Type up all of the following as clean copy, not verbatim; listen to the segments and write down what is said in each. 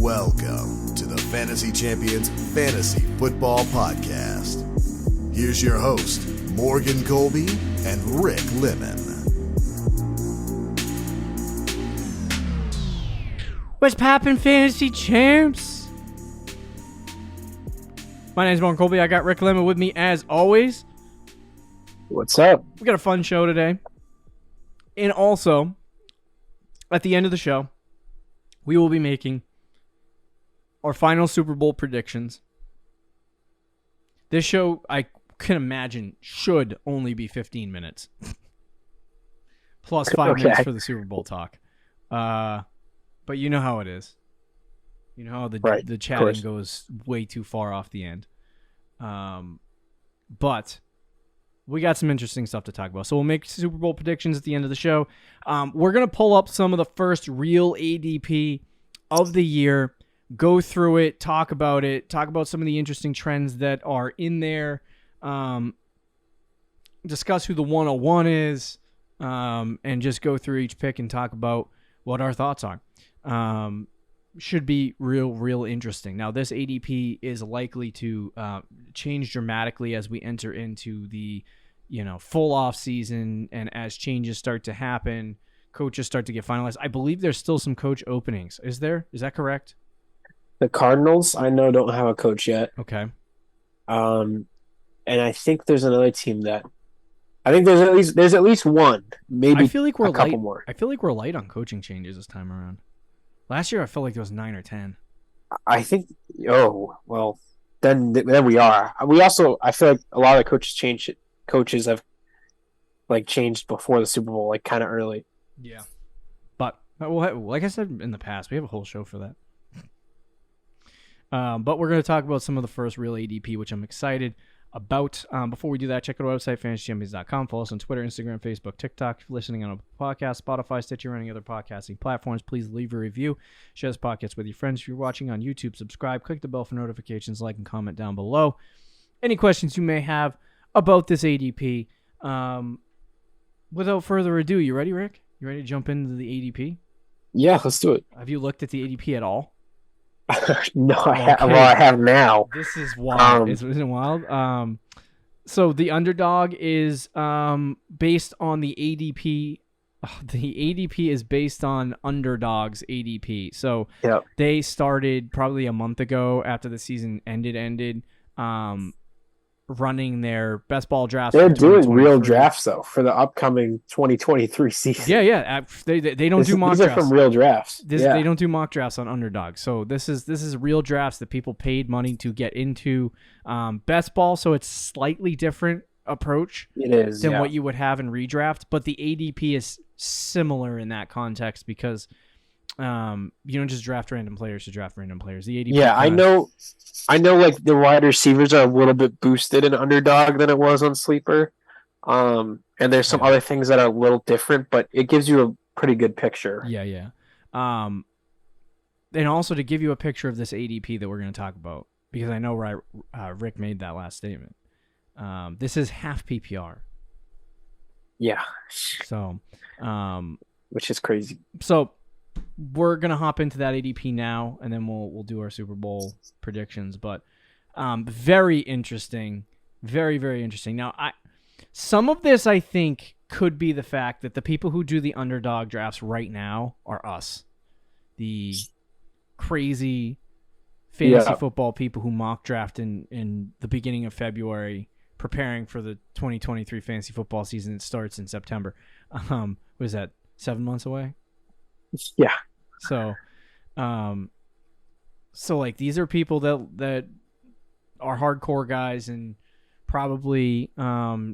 Welcome to the Fantasy Champions Fantasy Football Podcast. Here's your host, Morgan Colby and Rick Lemon. What's poppin', Fantasy Champs? My name's Morgan Colby. I got Rick Lemon with me as always. What's up? We got a fun show today. And also, at the end of the show, we will be making our final Super Bowl predictions. This show, I can imagine, should only be 15 minutes. Plus 5 minutes for the Super Bowl talk. But you know how it is. You know how the chatting goes way too far off the end. But we got some interesting stuff to talk about. So we'll make Super Bowl predictions at the end of the show. We're going to pull up some of the first real ADP of the year, go through it, talk about some of the interesting trends that are in there, discuss who the 101 is, and just go through each pick and talk about what our thoughts are. Should be real interesting. Now, this ADP is likely to change dramatically as we enter into the full off season, and as changes start to happen, coaches start to get finalized. I believe there's still some coach openings. Is there? Is that correct? The Cardinals, I know, don't have a coach yet. Okay. And I think there's another team that there's at least one, maybe I feel like we're a couple light. more. I feel like we're light on coaching changes this time around. Last year, I felt like there was 9 or 10. I think. Oh well, then we are. I feel like a lot of the coaches have changed before the Super Bowl, kind of early. Yeah. But like I said in the past, we have a whole show for that. But we're going to talk about some of the first real ADP, which I'm excited about. Before we do that, check out our website, fantasychampions.com. Follow us on Twitter, Instagram, Facebook, TikTok. If you're listening on a podcast, Spotify, Stitcher, or any other podcasting platforms, please leave a review. Share this podcast with your friends. If you're watching on YouTube, subscribe. Click the bell for notifications. Like and comment down below. Any questions you may have about this ADP. Without further ado, you ready, Rick? You ready to jump into the ADP? Yeah, let's do it. Have you looked at the ADP at all? No, I have now. This is wild. Isn't it wild? So the underdog is based on the ADP. The ADP is based on underdogs ADP. So They started probably a month ago after the season ended. Running their best ball drafts. They're doing real drafts though for the upcoming 2023 season. Yeah. They don't do mock drafts. These are from real drafts. They don't do mock drafts on underdog. So this is real drafts that people paid money to get into. Best ball, so it's slightly different approach. It is than what you would have in redraft, but the ADP is similar in that context because you don't just draft random players to draft random players. The ADP. Yeah, I know. The wide receivers are a little bit boosted in underdog than it was on sleeper. And there's some other things that are a little different, but it gives you a pretty good picture. Yeah. And also to give you a picture of this ADP that we're going to talk about, because I know Rick made that last statement. This is half PPR. Yeah. So, which is crazy. So we're gonna hop into that ADP now, and then we'll do our Super Bowl predictions. But very interesting, very interesting. Now, some of this I think could be the fact that the people who do the underdog drafts right now are us, the crazy fantasy football people who mock draft in the beginning of February, preparing for the 2023 fantasy football season. It starts in September. What is that? 7 months away? Yeah. So these are people that are hardcore guys and probably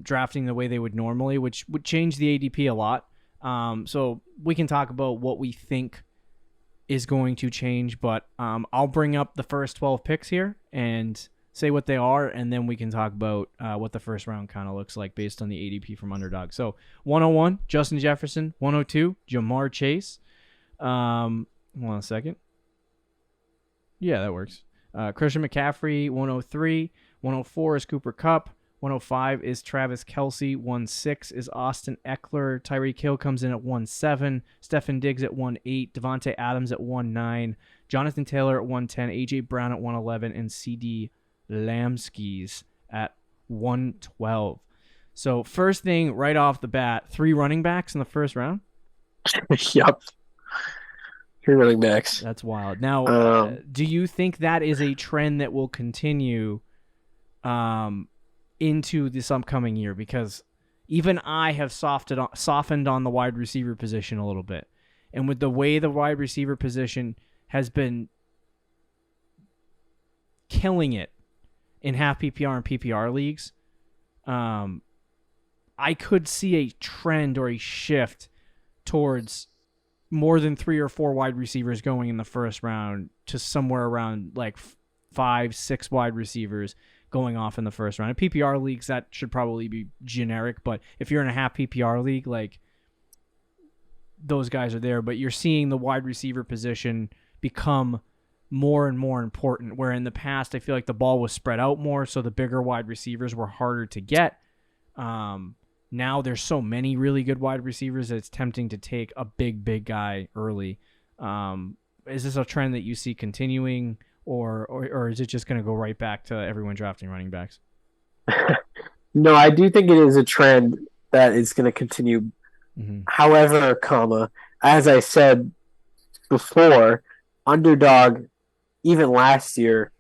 drafting the way they would normally, which would change the ADP a lot. So we can talk about what we think is going to change, but I'll bring up the first 12 picks here and say what they are, and then we can talk about what the first round kind of looks like based on the ADP from underdog. So 101, Justin Jefferson. 102, Jamar Chase. Hold on a second. Yeah, that works. Christian McCaffrey, 103. 104 is Cooper Kupp. 105 is Travis Kelce. 106 is Austin Eckler. Tyreek Hill comes in at 107. Stefan Diggs at 18. Devontae Adams at 19. Jonathan Taylor at 110. A.J. Brown at 111. And C.D. Lamskis at 112. So first thing right off the bat, 3 running backs in the first round? Yep. 3 running backs. That's wild. Now, do you think that is a trend that will continue into this upcoming year? Because even I have softened on the wide receiver position a little bit. And with the way the wide receiver position has been killing it in half PPR and PPR leagues, I could see a trend or a shift towards more than 3 or 4 wide receivers going in the first round to somewhere around like 5, 6 wide receivers going off in the first round. In PPR leagues, that should probably be generic, but if you're in a half PPR league, like, those guys are there, but you're seeing the wide receiver position become more and more important, where in the past I feel like the ball was spread out more, so the bigger wide receivers were harder to get. Now there's so many really good wide receivers that it's tempting to take a big guy early. Is this a trend that you see continuing, or is it just going to go right back to everyone drafting running backs? No, I do think it is a trend that is going to continue. Mm-hmm. However, as I said before, underdog, even last year,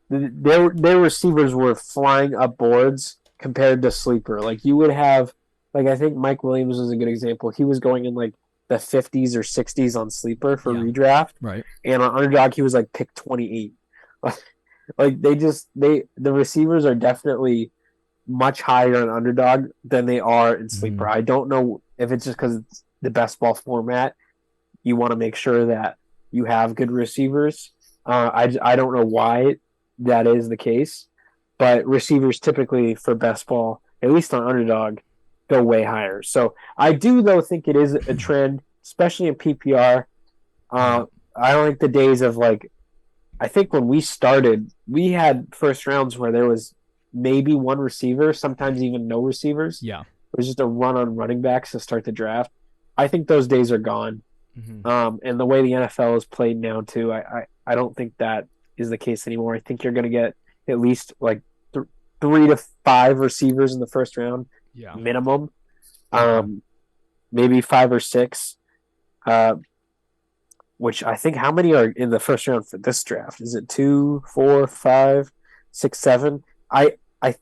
their receivers were flying up boards compared to sleeper. Like, you would have, like, I think Mike Williams was a good example. He was going in like the 50s or 60s on sleeper for redraft, right? And on underdog, he was like pick 28. Like, the receivers are definitely much higher in underdog than they are in sleeper. Mm-hmm. I don't know if it's just because it's the best ball format. You want to make sure that you have good receivers. I don't know why that is the case, but receivers typically for best ball, at least on underdog, go way higher. So I do, though, think it is a trend, especially in PPR. I don't think the days of, like, I think when we started, we had first rounds where there was maybe 1 receiver, sometimes even no receivers. Yeah. It was just a run on running backs to start the draft. I think those days are gone. Mm-hmm. And the way the NFL is played now, too, I don't think that is the case anymore. I think you're going to get at least like 3 to 5 receivers in the first round, minimum. Maybe 5 or 6. Which I think, how many are in the first round for this draft? Is it 2, 4, 5, 6, 7? I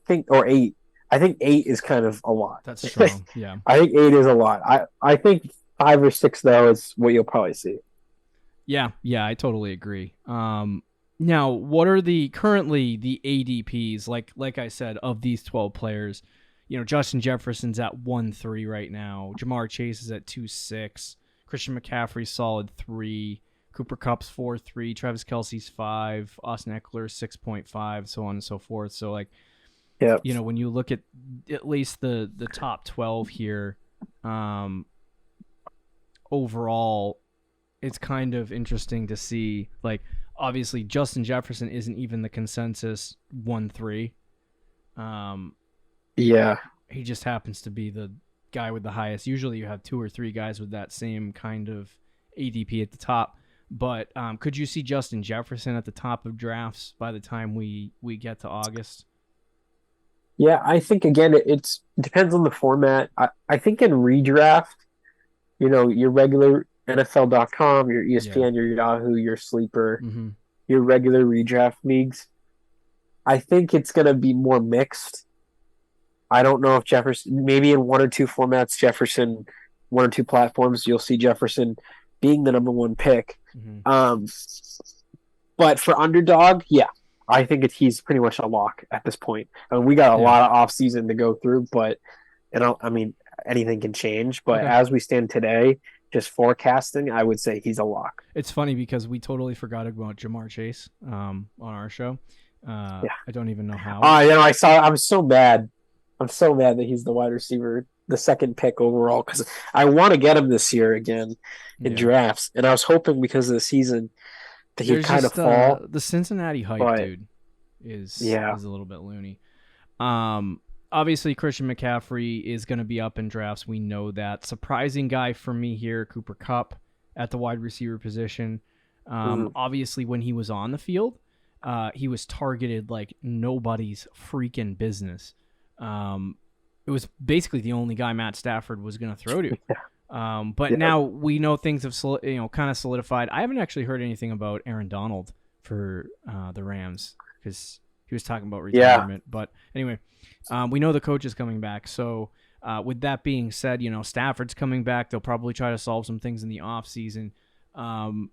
think, or 8. I think 8 is kind of a lot. That's strong. Yeah. I think 8 is a lot. I think 5 or 6 though is what you'll probably see. Yeah, I totally agree. Now, what are currently the ADPs? Like I said, of these 12 players, Justin Jefferson's at 1.3 right now. Jamar Chase is at 2.6. Christian McCaffrey's solid 3. Cooper Kupp's 4.3. Travis Kelce's 5. Austin Eckler 6.5. So on and so forth. So, like, when you look at least the top 12 here, overall, it's kind of interesting to see. Like, obviously, Justin Jefferson isn't even the consensus 1.3. He just happens to be the guy with the highest. Usually you have 2 or 3 guys with that same kind of ADP at the top. But could you see Justin Jefferson at the top of drafts by the time we get to August? Yeah, I think, again, it depends on the format. I think in redraft, your regular NFL.com, your ESPN, your Yahoo, your Sleeper, your regular redraft leagues, I think it's going to be more mixed. I don't know if Jefferson, maybe in 1 or 2 formats, 1 or 2 platforms, you'll see Jefferson being the number 1 pick. But for underdog, I think he's pretty much a lock at this point. I mean, we got a lot of offseason to go through, but anything can change. But as we stand today, just forecasting, I would say he's a lock. It's funny because we totally forgot about Jamar Chase on our show. I don't even know how. I'm so mad. I'm so mad that he's the wide receiver, the 2nd pick overall, because I want to get him this year again in drafts. And I was hoping because of the season that he'd kind of fall. The Cincinnati hype, dude, is a little bit loony. obviously Christian McCaffrey is going to be up in drafts. We know that. Surprising guy for me here, Cooper Kupp at the wide receiver position. Obviously, when he was on the field, he was targeted like nobody's freaking business. It was basically the only guy Matt Stafford was going to throw to. But now we know things have kind of solidified. I haven't actually heard anything about Aaron Donald for the Rams because he was talking about retirement. But anyway, we know the coach is coming back. So with that being said, Stafford's coming back. They'll probably try to solve some things in the offseason. I'm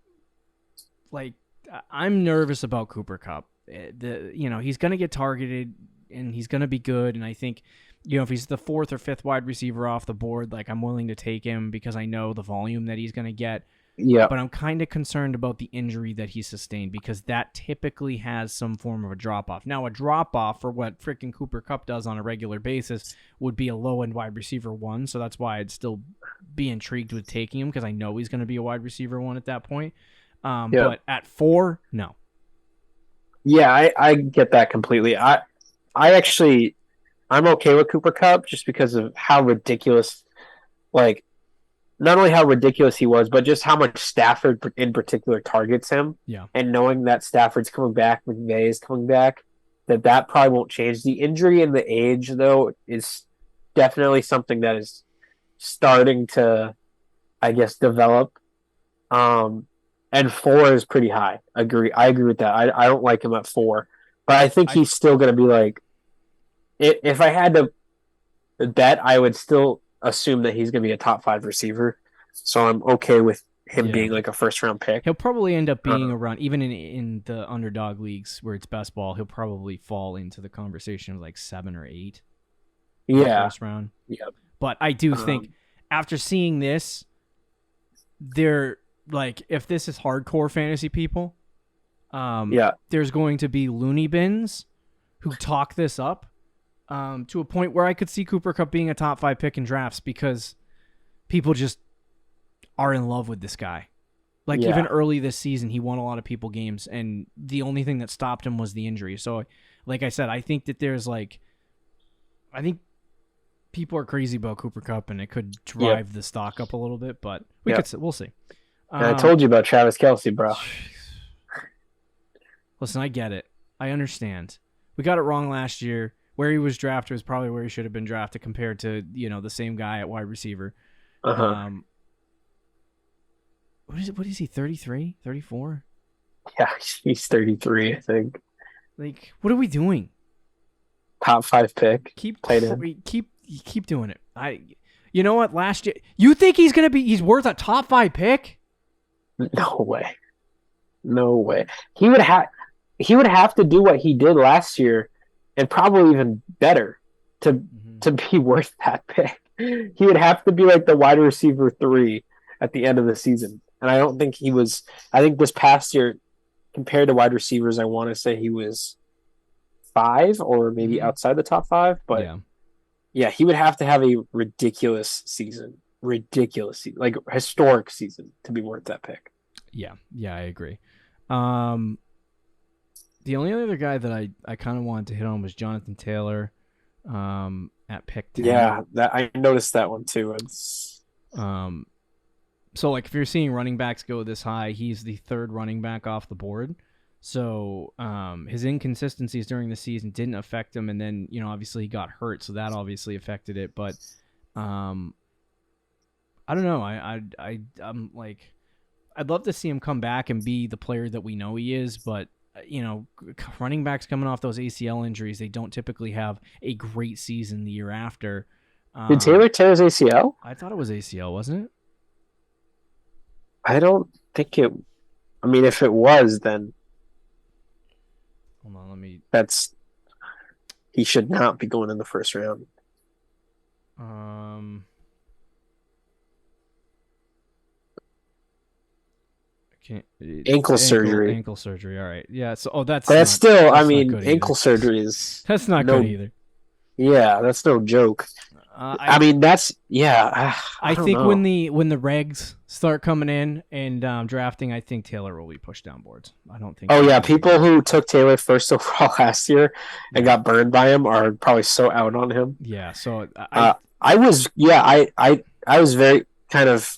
nervous about Cooper Kupp. He's going to get targeted and he's going to be good. And I think, if he's the fourth or fifth wide receiver off the board, like I'm willing to take him because I know the volume that he's going to get. Yeah. But I'm kind of concerned about the injury that he sustained because that typically has some form of a drop-off. Now, a drop-off for what freaking Cooper Kupp does on a regular basis would be a low-end wide receiver 1, so that's why I'd still be intrigued with taking him because I know he's going to be a wide receiver 1 at that point. But at 4, no. Yeah, I get that completely. I'm okay with Cooper Kupp just because of how ridiculous, not only how ridiculous he was, but just how much Stafford in particular targets him. Yeah. And knowing that Stafford's coming back, McVay is coming back, that probably won't change. The injury and the age, though, is definitely something that is starting to, I guess, develop. And 4 is pretty high. I agree with that. I don't like him at 4. But I think he's still going to be like, if I had to bet, I would still assume that he's going to be a top 5 receiver. So I'm okay with him being like a first-round pick. He'll probably end up being around, even in the underdog leagues where it's best ball, he'll probably fall into the conversation of like 7 or 8. Yeah. First round. Yep. But I do think after seeing this, they're like, if this is hardcore fantasy people, there's going to be loony bins who talk this up to a point where I could see Cooper Kupp being a top 5 pick in drafts because people just are in love with this guy. Even early this season, he won a lot of people games, and the only thing that stopped him was the injury. So, like I said, I think that I think people are crazy about Cooper Kupp, and it could drive the stock up a little bit, but we'll see. I told you about Travis Kelce, bro. Listen, I get it. I understand. We got it wrong last year. Where he was drafted was probably where he should have been drafted compared to, the same guy at wide receiver. What is he, 33, 34? Yeah, he's 33, I think. What are we doing? Top 5 pick. Keep doing it. You know what? Last year, you think he's worth a top 5 pick? No way. He would have to do what he did last year and probably even better to be worth that pick. He would have to be like the wide receiver 3 at the end of the season. And I don't think he was. I think this past year, compared to wide receivers, I want to say he was 5 or maybe outside the top 5. But yeah, he would have to have a ridiculous season, like historic season to be worth that pick. Yeah, I agree. The only other guy that I kind of wanted to hit on was Jonathan Taylor at pick 10. Yeah, I noticed that one too. So if you're seeing running backs go this high, he's the 3rd running back off the board. So his inconsistencies during the season didn't affect him, and then obviously he got hurt, so that obviously affected it. But I don't know. I'm like, I'd love to see him come back and be the player that we know he is, but running backs coming off those ACL injuries, they don't typically have a great season the year after. Did Taylor tear his ACL? I thought it was ACL, wasn't it? I don't think it. I mean, if it was, then hold on, he should not be going in the first round. Ankle surgery. Ankle surgery. All right. Yeah. So, that's still. I mean, ankle surgery is that's not good either. Yeah, that's no joke. I mean, that's I I don't think know. when the regs start coming in and drafting, I think Taylor will be pushed down boards. I don't think. Oh he's yeah, gonna be people there. who took Taylor first overall last year and Yeah, got burned by him are probably so out on him. yeah. So I was I was very kind of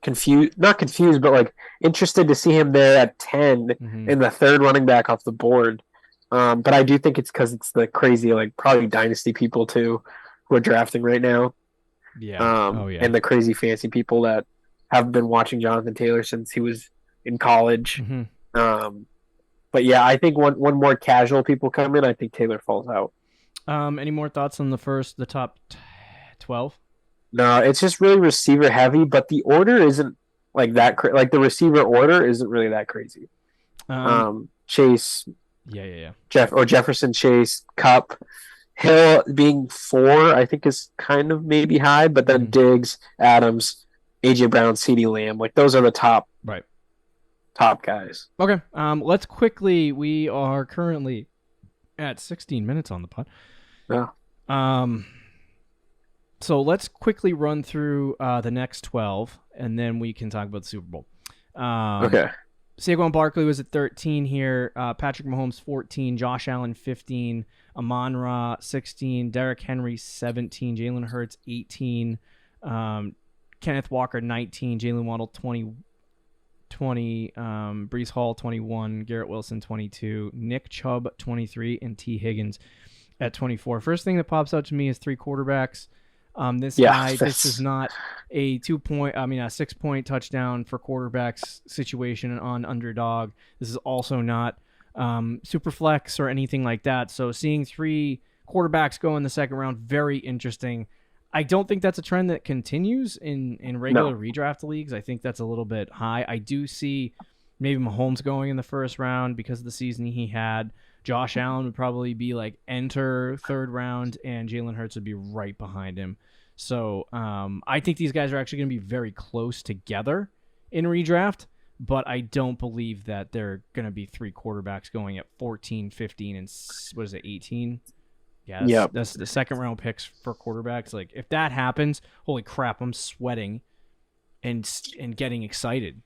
confused, not confused, but like interested to see him there at 10 mhm. in the third running back off the board. But I do think it's because it's the crazy, like probably dynasty people too, who are drafting right now, Yeah. Oh yeah. and the crazy fancy people that have been watching Jonathan Taylor since he was in college. Hmm. Um, but yeah, I think one more casual people come in, I think Taylor falls out. Any more thoughts on the top 12? No, it's just really receiver heavy, but the order isn't like that. Like the receiver order isn't really that crazy. Chase, Yeah, yeah, yeah. Jefferson, Chase, Cup, Hill being 4, I think is kind of maybe high, but then Mhm. Diggs, Adams, AJ Brown, CeeDee Lamb, like those are the top Right. guys. Okay. Let's quickly. We are currently at 16 minutes on the pod. Yeah. So let's quickly run through the next 12, and then we can talk about the Super Bowl. Okay. Saquon Barkley was at 13 here. Patrick Mahomes 14. Josh Allen 15. Amon-Ra 16. Derrick Henry 17. Jalen Hurts 18. Kenneth Walker 19. Jalen Waddle 20. Breece Hall 21. Garrett Wilson 22. Nick Chubb 23. And T. Higgins at 24. First thing that pops out to me is 3 quarterbacks. This is not a 6-point touchdown for quarterbacks situation on underdog. This is also not super flex or anything like that. So seeing 3 quarterbacks go in the second round, very interesting. I don't think that's a trend that continues in regular redraft leagues. I think that's a little bit high. I do see maybe Mahomes going in the first round because of the season he had. Josh Allen would probably be like enter third round, and Jalen Hurts would be right behind him. So I think these guys are actually going to be very close together in redraft, but I don't believe that they're going to be 3 quarterbacks going at 14, 15, and 18. Yeah, that's the second round picks for quarterbacks. Like if that happens, holy crap, I'm sweating and getting excited.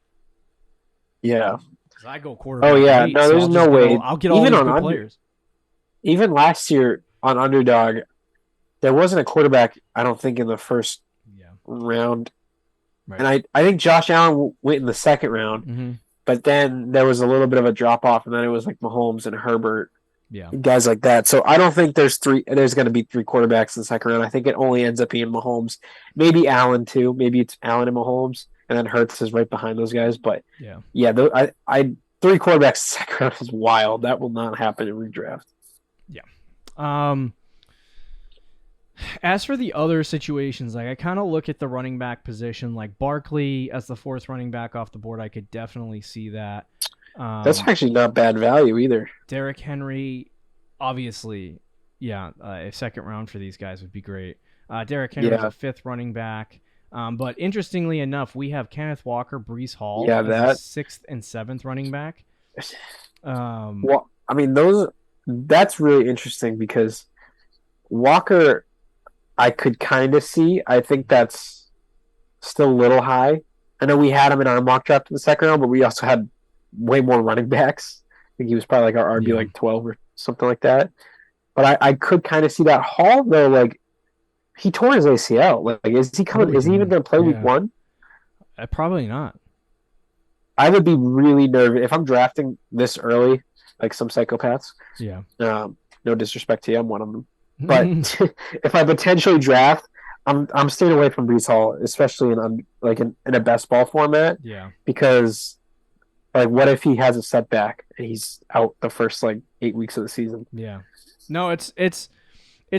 Yeah. Because I go quarterback. Oh yeah, late, no, so there's no way. I'll get all these good players. Even last year on underdog, there wasn't a quarterback, I don't think, in the first round. Right. And I think Josh Allen went in the second round, but then there was a little bit of a drop off, and then it was like Mahomes and Herbert, guys like that. So I don't think there's going to be 3 quarterbacks in the second round. I think it only ends up being Mahomes, maybe Allen too. Maybe it's Allen and Mahomes, and then Hurts is right behind those guys. But yeah, 3 quarterbacks in the second round is wild. That will not happen in redraft. Yeah. As for the other situations, like I kind of look at the running back position, like Barkley as the 4th running back off the board. I could definitely see that. That's actually not bad value either. Derrick Henry, obviously, a second round for these guys would be great. Derrick Henry is a 5th running back. But interestingly enough, we have Kenneth Walker, Breece Hall as the 6th and 7th running back. Well, I mean, that's really interesting because Walker, I could kind of see. I think that's still a little high. I know we had him in our mock draft in the second round, but we also had way more running backs. I think he was probably like our RB like 12 or something like that. But I could kind of see that. Hall though, like he tore his ACL. Like is he coming? Is he even going to play week 1? Probably not. I would be really nervous if I'm drafting this early, like some psychopaths. Yeah. No disrespect to you, I'm one of them. But if I potentially draft, I'm staying away from Breece Hall, especially in a best ball format. Yeah. Because like, what if he has a setback and he's out the first 8 weeks of the season? Yeah. No, it's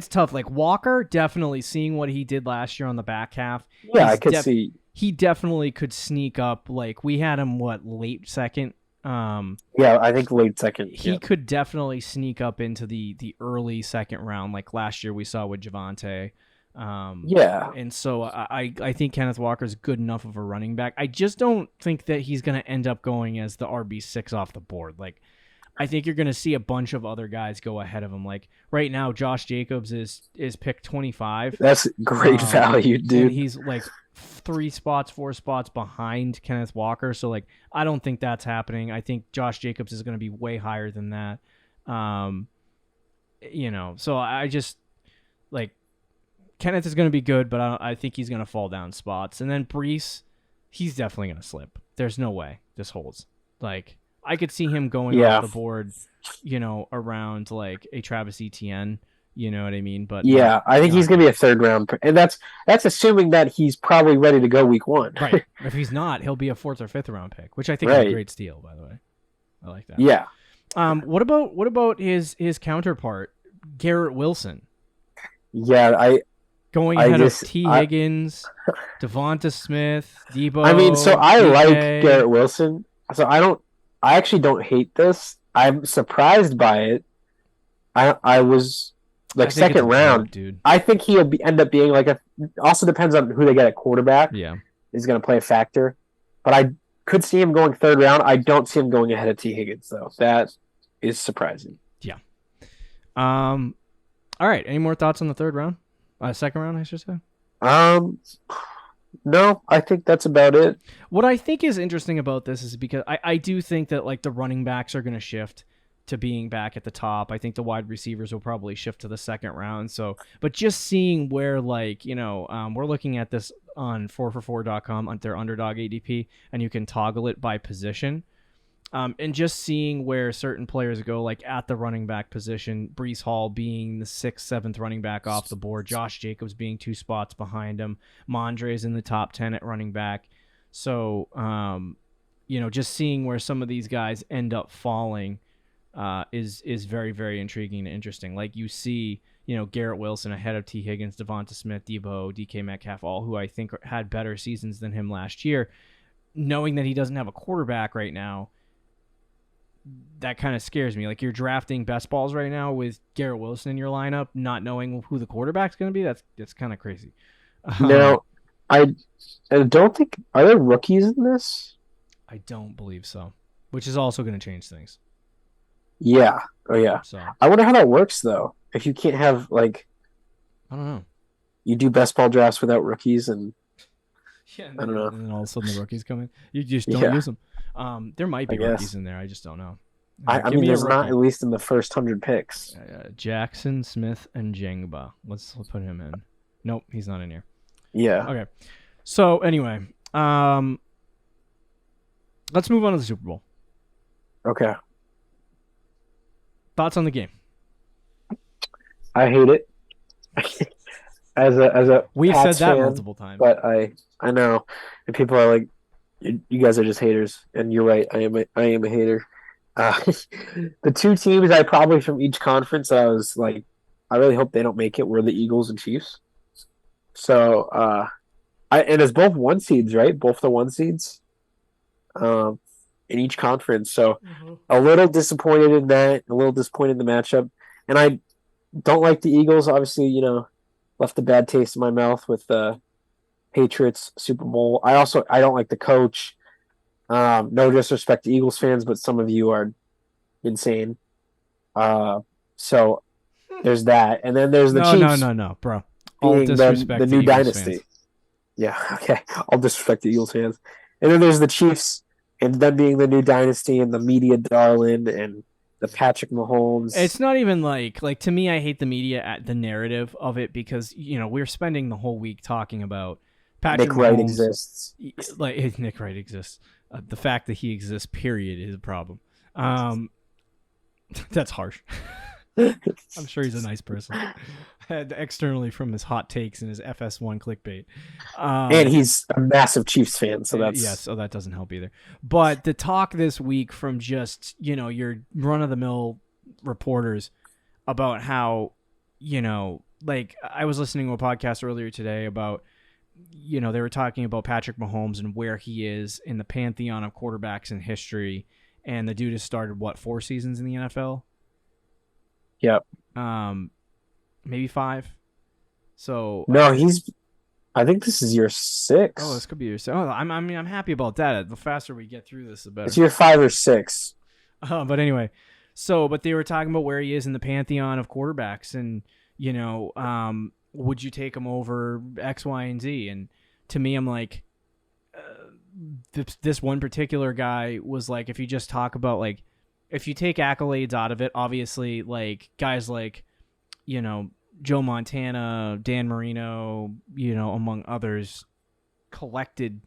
tough. Like Walker, definitely seeing what he did last year on the back half. Yeah, I could see. He definitely could sneak up. Like we had him late second. Yeah, I think late second. He could definitely sneak up into the early second round, like last year we saw with Javonte. And so I think Kenneth Walker's good enough of a running back. I just don't think that he's going to end up going as the RB6 off the board. Like I think you're going to see a bunch of other guys go ahead of him. Like right now, Josh Jacobs is picked 25. That's great value, dude. And he's like 4 spots behind Kenneth Walker. So like, I don't think that's happening. I think Josh Jacobs is going to be way higher than that. So I just like Kenneth is going to be good, but I think he's going to fall down spots. And then Brees, he's definitely going to slip. There's no way this holds. Like, I could see him going off the board, around like a Travis Etienne. You know what I mean? But yeah, I think he's going to be a 3rd round, and that's assuming that he's probably ready to go week 1. Right. If he's not, he'll be a 4th or 5th round pick, which I think is a great steal. By the way, I like that. Yeah. What about his counterpart, Garrett Wilson? Yeah, going ahead of T. Higgins, Devonta Smith, Debo. I mean, so I DK. like Garrett Wilson. So I actually don't hate this. I'm surprised by it. I was like 2nd round, dude. I think he'll end up being like also depends on who they get at quarterback. Yeah. Is going to play a factor. But I could see him going 3rd round. I don't see him going ahead of T. Higgins, though. That is surprising. Yeah. All right. Any more thoughts on the 3rd round? 2nd round, I should say. No, I think that's about it. What I think is interesting about this is because I do think that like the running backs are going to shift to being back at the top. I think the wide receivers will probably shift to the 2nd round. So, but just seeing where we're looking at this on 4for4.com on their underdog ADP, and you can toggle it by position. And just seeing where certain players go, like at the running back position, Breece Hall being the 6th, 7th running back off the board, Josh Jacobs being 2 spots behind him, Mondre's in the top 10 at running back. So, just seeing where some of these guys end up falling is very, very intriguing and interesting. Like you see, Garrett Wilson ahead of T. Higgins, Devonta Smith, Debo, DK Metcalf, all who I think had better seasons than him last year. Knowing that he doesn't have a quarterback right now, that kind of scares me. Like you're drafting best balls right now with Garrett Wilson in your lineup, not knowing who the quarterback's going to be. That's kind of crazy. Now, I don't think are there rookies in this? I don't believe so, which is also going to change things. Yeah. Oh yeah. So I wonder how that works though. If you can't have like, I don't know. You do best ball drafts without rookies, and yeah, I don't know. And then all of a sudden the rookies come in. You just don't use them. There might be rookies in there. I just don't know. I mean, there's not at least in the first 100 picks. Jackson, Smith, and Jangba. Let's put him in. Nope, he's not in here. Yeah. Okay. So anyway, let's move on to the Super Bowl. Okay. Thoughts on the game? I hate it. as a We've Pats said that fan, multiple times. But I know, and people are like, you guys are just haters, and you're right. I am a hater. The 2 teams I probably from each conference I was like, I really hope they don't make it were the Eagles and Chiefs. So and it's both 1 seeds, right? Both the 1 seeds. In each conference. So a little disappointed in that, a little disappointed in the matchup. And I don't like the Eagles. Obviously, left a bad taste in my mouth with the Patriots Super Bowl. I don't like the coach. No disrespect to Eagles fans, but some of you are insane. So there's that. And then there's the Chiefs. No, bro. All disrespect the to new Eagles dynasty. fans. Yeah, okay. All disrespect to Eagles fans. And then there's the Chiefs, and them being the new dynasty and the media darling and the Patrick Mahomes. It's not even like to me, I hate the media at the narrative of it because, we're spending the whole week talking about Patrick Nick Mahomes. Wright exists. Like Nick Wright exists. The fact that he exists, period, is a problem. That's harsh. I'm sure he's a nice person. Externally from his hot takes and his FS1 clickbait. And he's a massive Chiefs fan, so that's... Yeah, so that doesn't help either. But the talk this week from just, your run-of-the-mill reporters about how, I was listening to a podcast earlier today about, they were talking about Patrick Mahomes and where he is in the pantheon of quarterbacks in history. And the dude has started, 4 seasons in the NFL? Yep. Maybe 5. So no, I think this is year 6. Oh, this could be year 6. Oh, I'm happy about that. The faster we get through this, the better. It's year 5 or 6. But anyway, So, but they were talking about where he is in the pantheon of quarterbacks, and would you take him over X, Y, and Z? And to me, I'm like, this one particular guy was like, if you just talk about like, if you take accolades out of it, obviously like guys like, Joe Montana, Dan Marino, among others, collected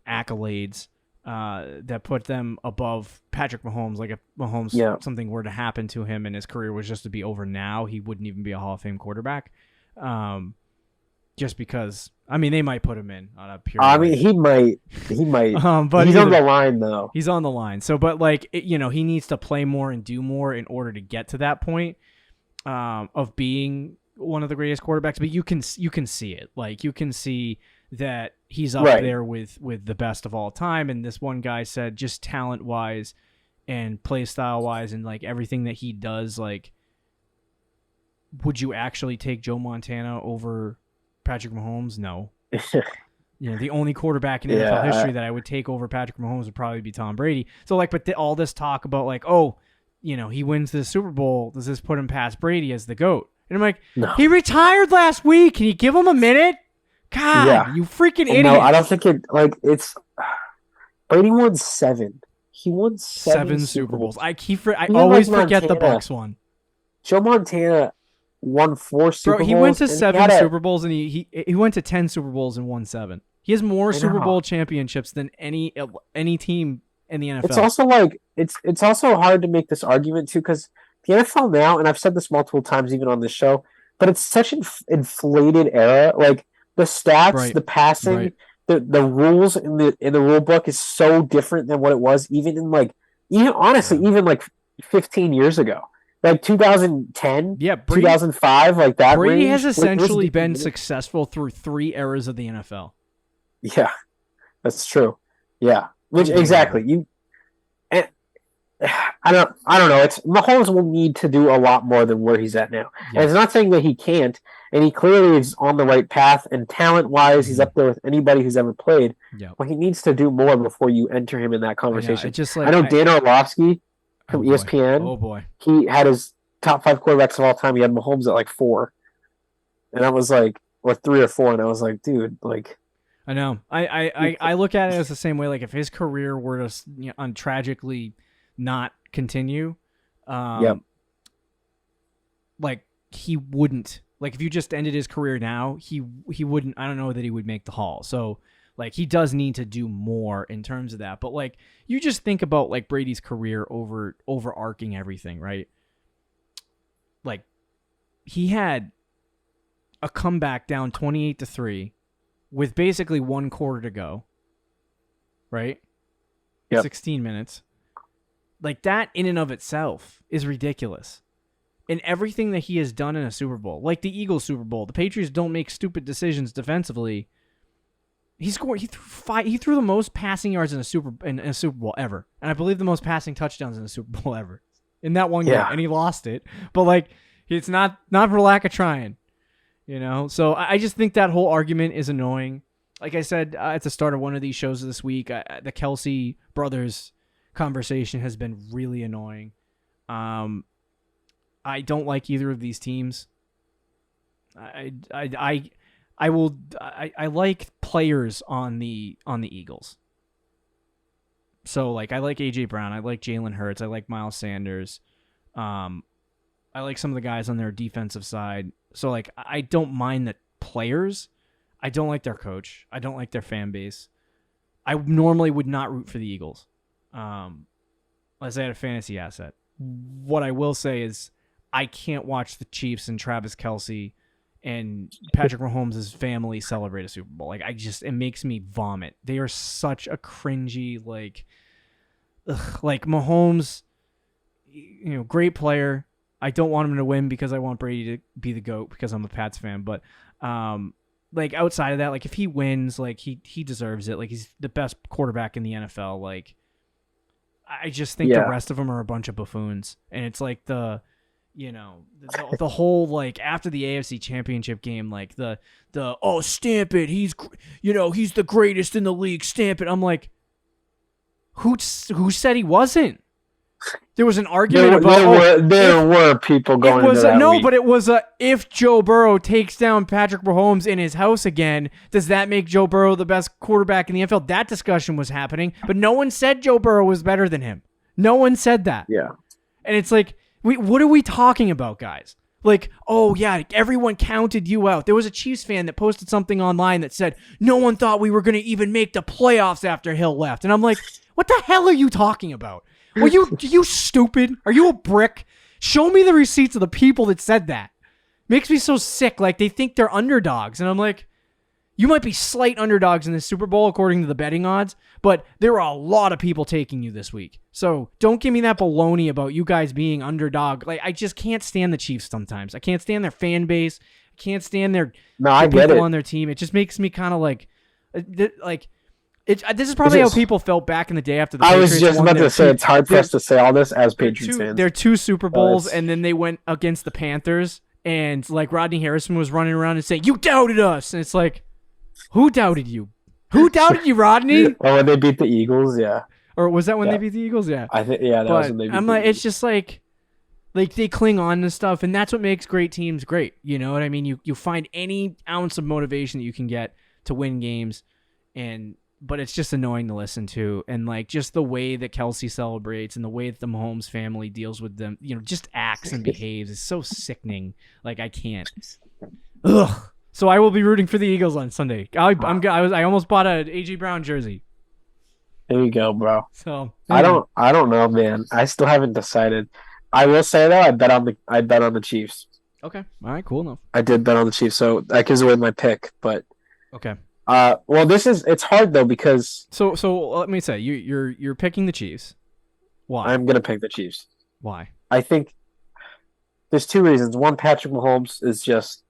accolades that put them above Patrick Mahomes. Like if Mahomes, something were to happen to him and his career was just to be over now, he wouldn't even be a Hall of Fame quarterback. Just because, they might put him in on a pure. He might. But he's on the line though. He's on the line. So, but like, he needs to play more and do more in order to get to that point of being one of the greatest quarterbacks. But you can see it. Like you can see that he's up there with the best of all time. And this one guy said, just talent wise and play style wise and like everything that he does, like, would you actually take Joe Montana over Patrick Mahomes? No. The only quarterback in NFL history that I would take over Patrick Mahomes would probably be Tom Brady. So like, but all this talk about like, he wins the Super Bowl, does this put him past Brady as the GOAT? And I'm like, no. He retired last week. Can you give him a minute? God, you freaking idiot. No, I don't think it's Brady won 7. He won 7 Super Bowls. I always forget the Bucs one. Joe Montana won 4 Super Bowls. He went to 7 Super Bowls and he went to 10 Super Bowls and won 7. He has more Super Bowl championships than any team in the NFL. It's also like it's also hard to make this argument too, because the NFL now, and I've said this multiple times even on this show, but it's such an inflated era. Like the stats, the passing, the rules in the rule book is so different than what it was even in 15 years ago. Like 2010, 2005, like that. Brady has essentially been successful through 3 eras of the NFL. Yeah, that's true. Yeah, which exactly I don't know. It's Mahomes will need to do a lot more than where he's at now. Yeah. And it's not saying that he can't, and he clearly is on the right path. And talent-wise, he's up there with anybody who's ever played. Yeah. Well, he needs to do more before you enter him in that conversation. I know Dan Orlovsky from ESPN. Oh boy, he had his top 5 quarterbacks of all time. He had Mahomes at like 4, and I was like, or 3 or 4, and I was like, dude, like. I know. I look at it as the same way. Like if his career were to tragically not continue, like he wouldn't. Like if you just ended his career now, he wouldn't. I don't know that he would make the Hall. So like he does need to do more in terms of that. But like you just think about like Brady's career overarching everything, right? Like he had a comeback down 28-3 with basically 1 quarter to go, right? Yep. 16 minutes. Like that in and of itself is ridiculous. And everything that he has done in a Super Bowl, like the Eagles Super Bowl, the Patriots don't make stupid decisions defensively. He threw the most passing yards in a Super Bowl ever. And I believe the most passing touchdowns in a Super Bowl ever. In that one game. And he lost it. But like it's not for lack of trying. So I just think that whole argument is annoying. Like I said at the start of one of these shows this week, the Kelsey brothers conversation has been really annoying. I don't like either of these teams. I like players on the Eagles. So like I like AJ Brown, I like Jalen Hurts, I like Miles Sanders. I like some of the guys on their defensive side. So, like, I don't mind the players. I don't like their coach. I don't like their fan base. I normally would not root for the Eagles unless I had a fantasy asset. What I will say is I can't watch the Chiefs and Travis Kelce and Patrick Mahomes' family celebrate a Super Bowl. Like, it makes me vomit. They are such a cringy, like Mahomes, great player. I don't want him to win because I want Brady to be the GOAT because I'm a Pats fan. But like outside of that, like if he wins, like he deserves it. Like he's the best quarterback in the NFL. Like I just think the rest of them are a bunch of buffoons. And it's like the whole like after the AFC Championship game, like the stamp it. He's the greatest in the league. Stamp it. I'm like, who said he wasn't? There was an argument about there were people going into that week. But it was if Joe Burrow takes down Patrick Mahomes in his house again, does that make Joe Burrow the best quarterback in the NFL? That discussion was happening, but no one said Joe Burrow was better than him. No one said that. Yeah. And it's like, what are we talking about, guys? Like, oh yeah, everyone counted you out. There was a Chiefs fan that posted something online that said, no one thought we were going to even make the playoffs after Hill left. And I'm like, what the hell are you talking about? Are you stupid? Are you a brick? Show me the receipts of the people that said that. Makes me so sick. Like, they think they're underdogs. And I'm like, you might be slight underdogs in this Super Bowl according to the betting odds, but there are a lot of people taking you this week. So don't give me that baloney about you guys being underdog. Like, I just can't stand the Chiefs sometimes. I can't stand their fan base. I can't stand the people on their team. It just makes me kind of like this is probably how people felt back in the day after the Patriots. I was just about to say, it's hard for us to say all this as Patriots fans. They're 2 Super Bowls, and then they went against the Panthers, and like Rodney Harrison was running around and saying, "You doubted us," and it's like, who doubted you? Who doubted you, Rodney? Oh, when they beat the Eagles, yeah. Or was that when they beat the Eagles? Yeah. I think that was when they beat I'm the like, Eagles. it's just like they cling on to stuff, and that's what makes great teams great. You know what I mean? You find any ounce of motivation that you can get to win games, but it's just annoying to listen to, and like just the way that Kelsey celebrates and the way that the Mahomes family deals with them, just acts and behaves is so sickening. Like, I can't. Ugh. So I will be rooting for the Eagles on Sunday. I almost bought an AJ Brown jersey. There you go, bro. So I don't know, man. I still haven't decided. I will say though, I bet on the Chiefs. Okay. All right. Cool enough. I did bet on the Chiefs, so that gives away my pick. But okay. Well, it's hard though because so let me say you're picking the Chiefs. Why? I'm gonna pick the Chiefs. Why? I think there's 2 reasons. One, Patrick Mahomes is just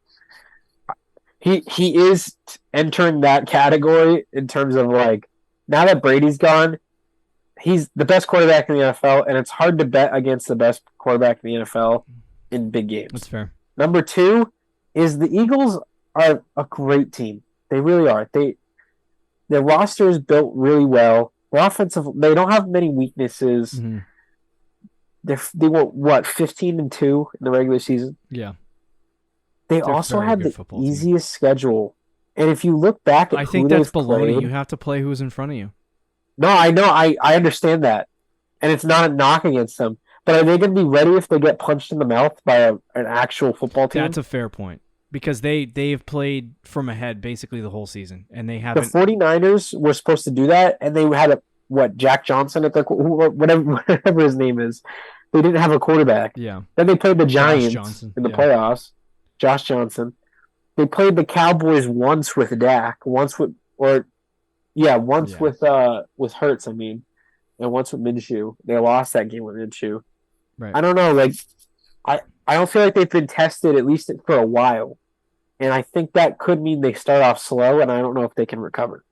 he is entering that category in terms of like, now that Brady's gone, he's the best quarterback in the NFL, and it's hard to bet against the best quarterback in the NFL in big games. That's fair. Number 2 is the Eagles are a great team. They really are. Their roster is built really well. They don't have many weaknesses. Mm-hmm. They were 15-2 in the regular season. Yeah. They also had the easiest schedule. And if you look back at I think that's baloney. You have to play who's in front of you. No, I know. I understand that. And it's not a knock against them. But are they going to be ready if they get punched in the mouth by an actual football team? That's a fair point. Because they've played from ahead basically the whole season, and they haven't. The 49ers were supposed to do that, and they had Jack Johnson at whatever his name is. They didn't have a quarterback. Yeah. Then they played the Giants in the playoffs. Josh Johnson. They played the Cowboys once with Dak, once with Hurts, I mean, and once with Minshew. They lost that game with Minshew. Right. I don't know, like I don't feel like they've been tested at least for a while. And I think that could mean they start off slow, and I don't know if they can recover.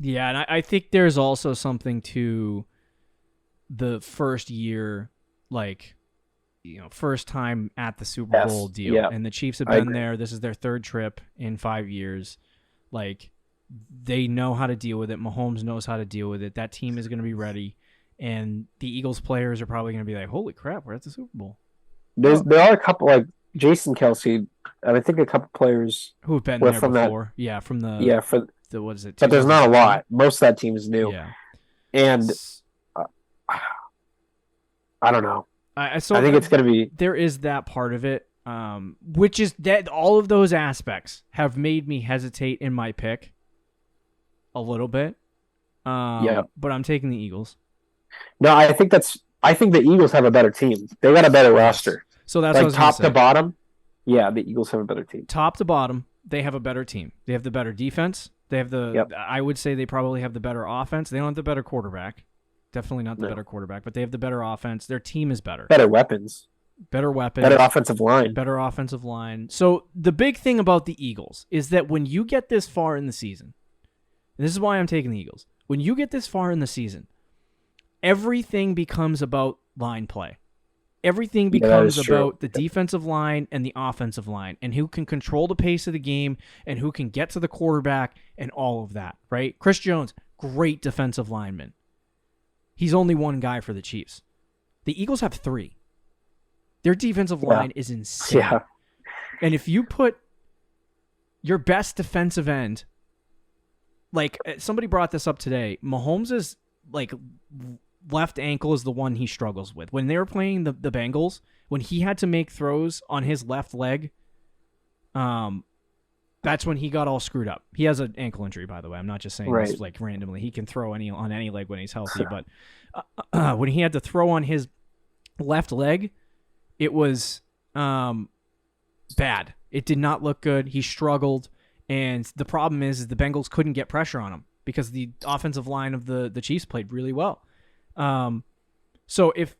Yeah, and I think there's also something to the first year, like, first time at the Super Bowl deal. Yeah. And the Chiefs have been there. This is their 3rd trip in 5 years. Like, they know how to deal with it. Mahomes knows how to deal with it. That team is going to be ready. And the Eagles players are probably going to be like, holy crap, we're at the Super Bowl. There are a couple, like Jason Kelsey, and I think a couple players who have been there before. What is it? But there's not a lot. Most of that team is new. Yeah. And I don't know. I think it's going to be. There is that part of it, which is that all of those aspects have made me hesitate in my pick a little bit. But I'm taking the Eagles. No, I think the Eagles have a better team. They got a better roster. So that's like what I was top to to bottom. Yeah, the Eagles have a better team. Top to bottom, they have a better team. They have the better defense. They have I would say they probably have the better offense. They don't have the better quarterback. Definitely not the better quarterback, but they have the better offense. Their team is better. Better weapons. Better weapons. Better offensive line. Better offensive line. So the big thing about the Eagles is that when you get this far in the season, and this is why I'm taking the Eagles, when you get this far in the season, everything becomes about line play. Everything becomes about the defensive line and the offensive line and who can control the pace of the game and who can get to the quarterback and all of that, right? Chris Jones, great defensive lineman. He's only one guy for the Chiefs. The Eagles have 3. Their defensive line is insane. Yeah. And if you put your best defensive end, like somebody brought this up today, Mahomes' like left ankle is the one he struggles with. When they were playing the Bengals, when he had to make throws on his left leg, that's when he got all screwed up. He has an ankle injury, by the way. I'm not just saying this like randomly. He can throw on any leg when he's healthy, but when he had to throw on his left leg, it was bad. It did not look good. He struggled, and the problem is the Bengals couldn't get pressure on him because the offensive line of the Chiefs played really well. So if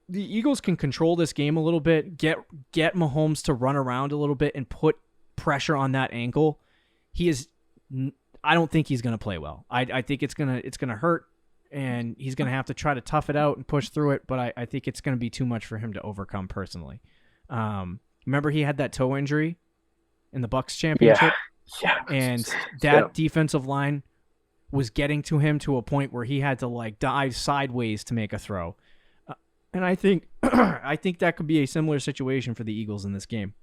the Eagles can control this game a little bit, get Mahomes to run around a little bit and put pressure on that ankle, I don't think he's going to play well. I think it's going to hurt, and he's going to have to try to tough it out and push through it, but I think it's going to be too much for him to overcome personally. Remember he had that toe injury in the Bucs championship? Yeah. And that defensive line was getting to him to a point where he had to like dive sideways to make a throw. And I think I think that could be a similar situation for the Eagles in this game.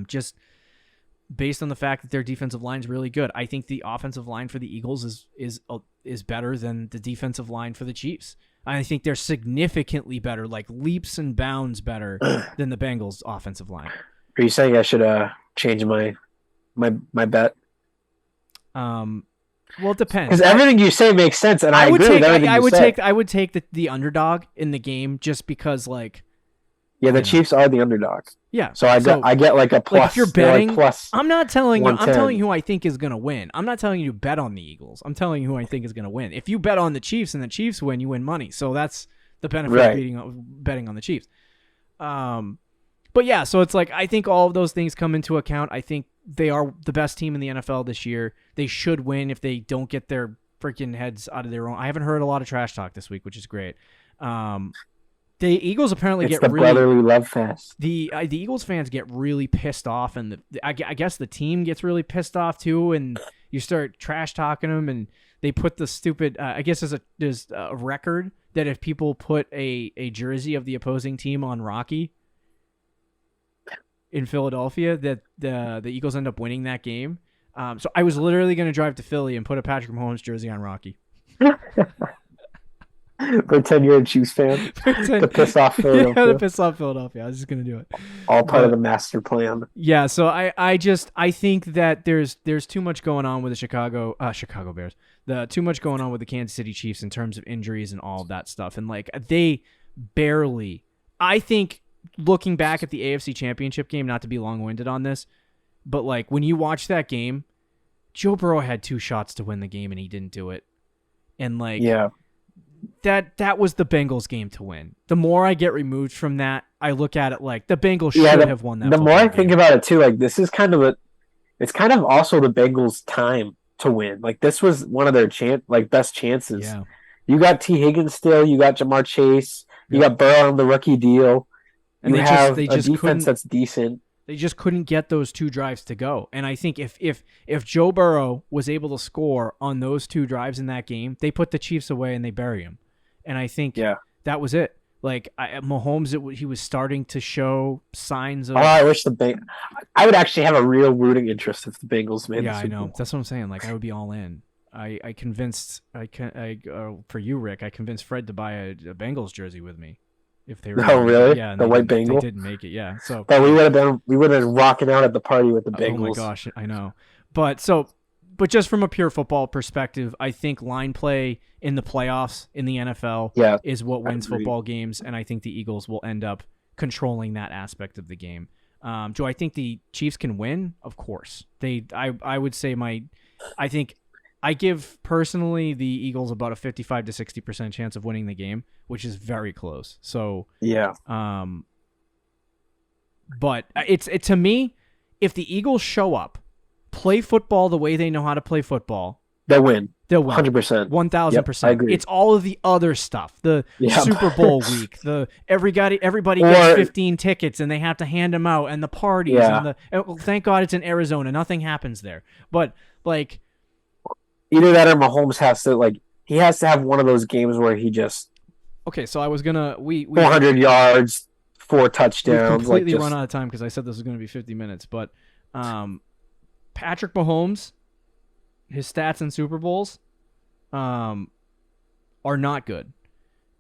Just based on the fact that their defensive line is really good. I think the offensive line for the Eagles is better than the defensive line for the Chiefs. I think they're significantly better, like leaps and bounds better than the Bengals offensive line. Are you saying I should change my bet? Well, it depends. Because everything you say makes sense, and I agree with everything you say. I would take the underdog in the game just because, like. Yeah, the Chiefs are the underdog. Yeah. So I get like a plus. Like if you're betting, like plus I'm not telling you. I'm 110. telling you who I think is going to win. I'm not telling you to bet on the Eagles. I'm telling you who I think is going to win. If you bet on the Chiefs and the Chiefs win, you win money. So that's the benefit of betting on the Chiefs. But yeah, so it's like I think all of those things come into account. I think they are the best team in the NFL this year. They should win if they don't get their freaking heads out of their own. I haven't heard a lot of trash talk this week, which is great. The Eagles apparently get really brotherly love fest. The Eagles fans get really pissed off, and I guess the team gets really pissed off too. And you start trash talking them, and they put the stupid. I guess there's a record that if people put a jersey of the opposing team on Rocky in Philadelphia, that the Eagles end up winning that game. So I was literally going to drive to Philly and put a Patrick Mahomes jersey on Rocky. Pretend you're a Chiefs fan to piss off Philadelphia. Yeah, to piss off Philadelphia. I was just gonna do it. All part of the master plan. Yeah, so I think that there's too much going on with the Chicago Bears. Too much going on with the Kansas City Chiefs in terms of injuries and all of that stuff. And like they barely, I think, looking back at the AFC Championship game, not to be long-winded on this, but like when you watch that game, Joe Burrow had 2 shots to win the game and he didn't do it. And like that was the Bengals game to win. The more I get removed from that, I look at it like the Bengals should have won that. The more I think about it too, like this is kind of it's kind of also the Bengals' time to win. Like this was one of their best chances. Yeah. You got T. Higgins still, you got Jamar Chase, you got Burrow on the rookie deal. And you have a defense that's decent. They just couldn't get those 2 drives to go. And I think if Joe Burrow was able to score on those 2 drives in that game, they put the Chiefs away and they bury him. And I think that was it. Like Mahomes, he was starting to show signs of. Oh, I wish I would actually have a real rooting interest if the Bengals made. Yeah, I know. That's what I'm saying. Like I would be all in. I convinced for you, Rick. I convinced Fred to buy a Bengals jersey with me. If they were, oh really? Yeah, the white Bengal. They didn't make it. Yeah, so but we would have been rocking out at the party with the Bengals. Oh my gosh, I know. But just from a pure football perspective, I think line play in the playoffs in the NFL is what wins football games, and I think the Eagles will end up controlling that aspect of the game. Do I think the Chiefs can win? Of course. I would say I think I give personally the Eagles about a 55 to 60% chance of winning the game, which is very close. So but it's to me, if the Eagles show up, play football the way they know how to play football, they'll win. They'll win 100%, 1,000%. I agree. It's all of the other stuff. The Super Bowl week, everybody gets 15 tickets and they have to hand them out, and the parties and thank God it's in Arizona. Nothing happens there, but like. Either that or Mahomes has to have one of those games where he just Okay, so I was gonna we 400 yards, 4 we've touchdowns. completely run out of time because I said this was gonna be 50 minutes, but Patrick Mahomes, his stats in Super Bowls, are not good.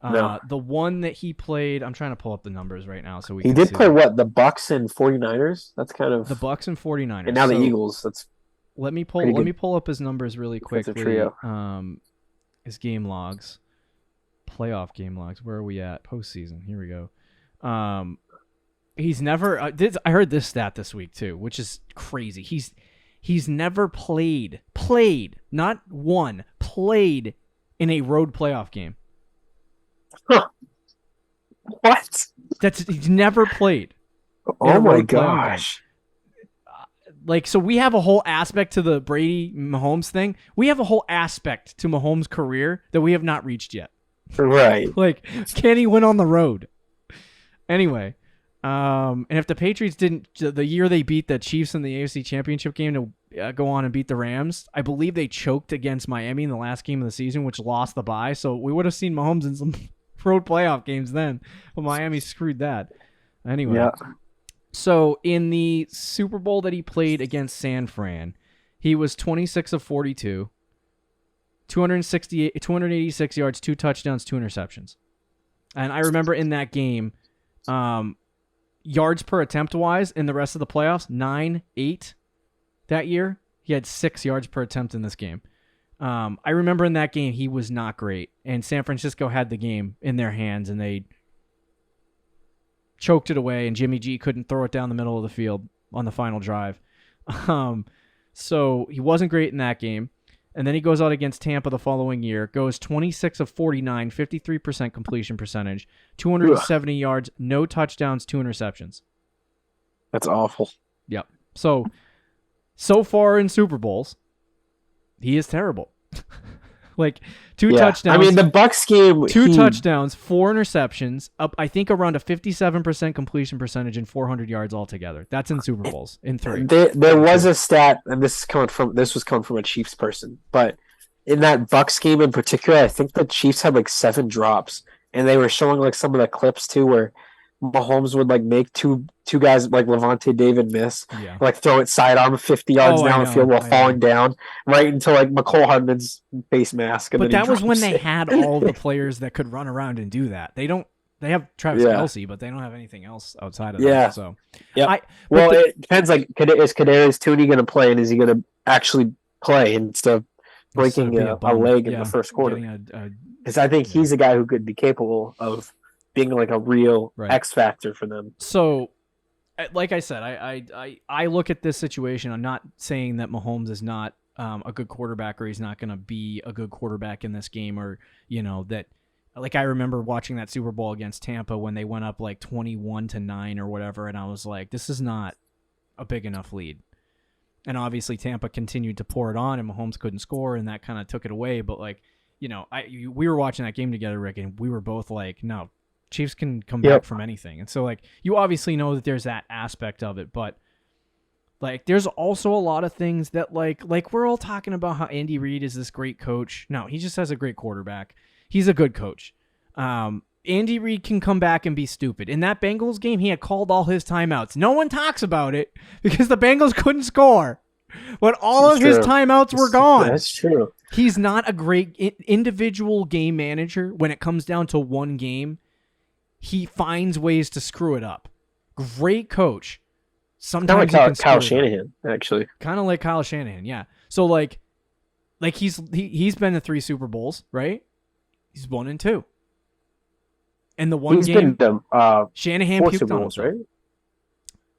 No. The one that he played, I'm trying to pull up the numbers right now so we He can did see play what? The Bucks and 49ers? That's kind of the Bucks and 49ers. And now the So Eagles. That's let me pretty good pull up his numbers really defensive quickly. trio. His game logs, playoff game logs. Where are we at? Postseason. Here we go. He's never. I heard this stat this week too, which is crazy. He's never played, not won, played in a road playoff game. Huh. What? He's never played. Oh my gosh. Like, so we have a whole aspect to the Brady Mahomes thing. We have a whole aspect to Mahomes' career that we have not reached yet. Right. Like, can he win on the road? Anyway, and if the Patriots didn't, the year they beat the Chiefs in the AFC Championship game to go on and beat the Rams, I believe they choked against Miami in the last game of the season, which lost the bye. So we would have seen Mahomes in some road playoff games then, but Miami screwed that. Anyway. Yeah. So in the Super Bowl that he played against San Fran, he was 26 of 42, 286 yards, 2 touchdowns, 2 interceptions. And I remember in that game, yards per attempt wise in the rest of the playoffs, 9-8 that year. He had 6 yards per attempt in this game. I remember in that game, he was not great. And San Francisco had the game in their hands, and they choked it away, and Jimmy G couldn't throw it down the middle of the field on the final drive. So he wasn't great in that game. And then he goes out against Tampa the following year, goes 26 of 49, 53% completion percentage, 270 yards, no touchdowns, 2 interceptions. That's awful. Yep. So far in Super Bowls, he is terrible. Like 2 touchdowns. I mean, the Bucs game. 2 touchdowns, 4 interceptions, up I think around a 57% completion percentage and 400 yards altogether. That's in Super Bowls in 3. There was a stat, and this was coming from a Chiefs person, but in that Bucs game in particular, I think the Chiefs had like 7 drops, and they were showing like some of the clips too, where Mahomes would like make two guys like Levante David miss, like throw it sidearm 50 yards down the field while falling down right into like McCole Hardman's face mask. But that was when they had all the players that could run around and do that. They have Travis Kelce, but they don't have anything else outside of that. So it depends. Like, is Kadarius Toney going to play, and is he going to actually play instead of breaking a leg in the first quarter? Because I think he's a guy who could be capable of being like a real X factor for them. So, like I said, I look at this situation. I'm not saying that Mahomes is not a good quarterback, or he's not going to be a good quarterback in this game, or that. Like, I remember watching that Super Bowl against Tampa when they went up like 21-9 or whatever, and I was like, this is not a big enough lead. And obviously Tampa continued to pour it on, and Mahomes couldn't score, and that kind of took it away. But like, we were watching that game together, Rick, and we were both like, no. Chiefs can come back from anything. And so, like, you obviously know that there's that aspect of it, but, like, there's also a lot of things that, like we're all talking about how Andy Reid is this great coach. No, he just has a great quarterback. He's a good coach. Andy Reid can come back and be stupid. In that Bengals game, he had called all his timeouts. No one talks about it because the Bengals couldn't score. But all of his timeouts were gone. That's true. He's not a great individual game manager when it comes down to one game. He finds ways to screw it up. Great coach. Sometimes kind of like Kyle Shanahan, actually. Kind of like Kyle Shanahan, yeah. So like he's been to 3 Super Bowls, right? He's 1-2. And the one game, Shanahan 4 puked Super on Bowls, himself.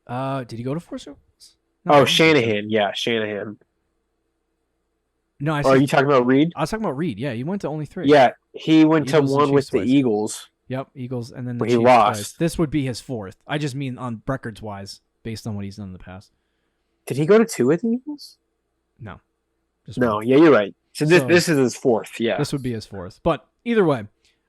right? Did he go to 4 Super Bowls? No, Shanahan, Shanahan. No, are you talking about Reid? I was talking about Reid. Yeah, he went to only 3. Yeah, he went to Eagles one with the twice. Eagles. Yep, Eagles, and then the But Chiefs he lost. twice. This would be his 4th. I just mean on records wise, based on what he's done in the past. Did he go to 2 with the Eagles? No. No, yeah, you're right. So this is his 4th, yeah. This would be his 4th. But either way,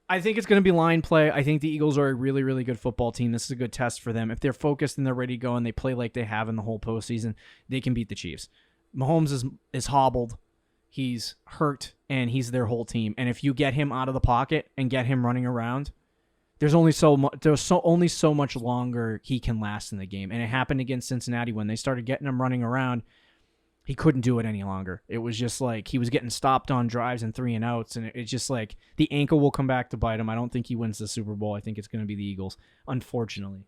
I think it's going to be line play. I think the Eagles are a really, really good football team. This is a good test for them. If they're focused and they're ready to go and they play like they have in the whole postseason, they can beat the Chiefs. Mahomes is hobbled. he's hurt and he's their whole team. And if you get him out of the pocket and get him running around, there's only so much longer he can last in the game. And it happened against Cincinnati when they started getting him running around. He couldn't do it any longer. It was just like he was getting stopped on drives and 3 and outs, and it's just like the ankle will come back to bite him. I don't think he wins the Super Bowl. I think it's going to be the Eagles, unfortunately.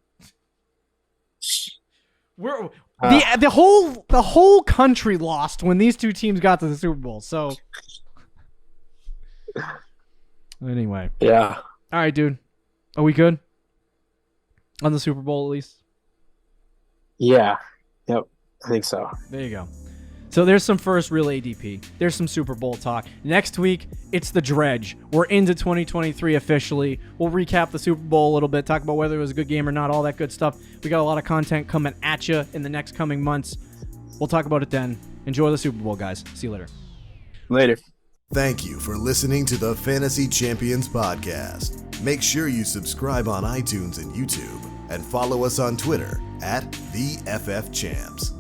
The whole country lost when these two teams got to the Super Bowl. So anyway, yeah. All right, dude. Are we good on the Super Bowl at least? Yeah. Yep. I think so. There you go. So there's some first real ADP. There's some Super Bowl talk. Next week, it's the dredge. We're into 2023 officially. We'll recap the Super Bowl a little bit, talk about whether it was a good game or not, all that good stuff. We got a lot of content coming at you in the next coming months. We'll talk about it then. Enjoy the Super Bowl, guys. See you later. Later. Thank you for listening to the Fantasy Champions Podcast. Make sure you subscribe on iTunes and YouTube and follow us on Twitter @TheFFChamps.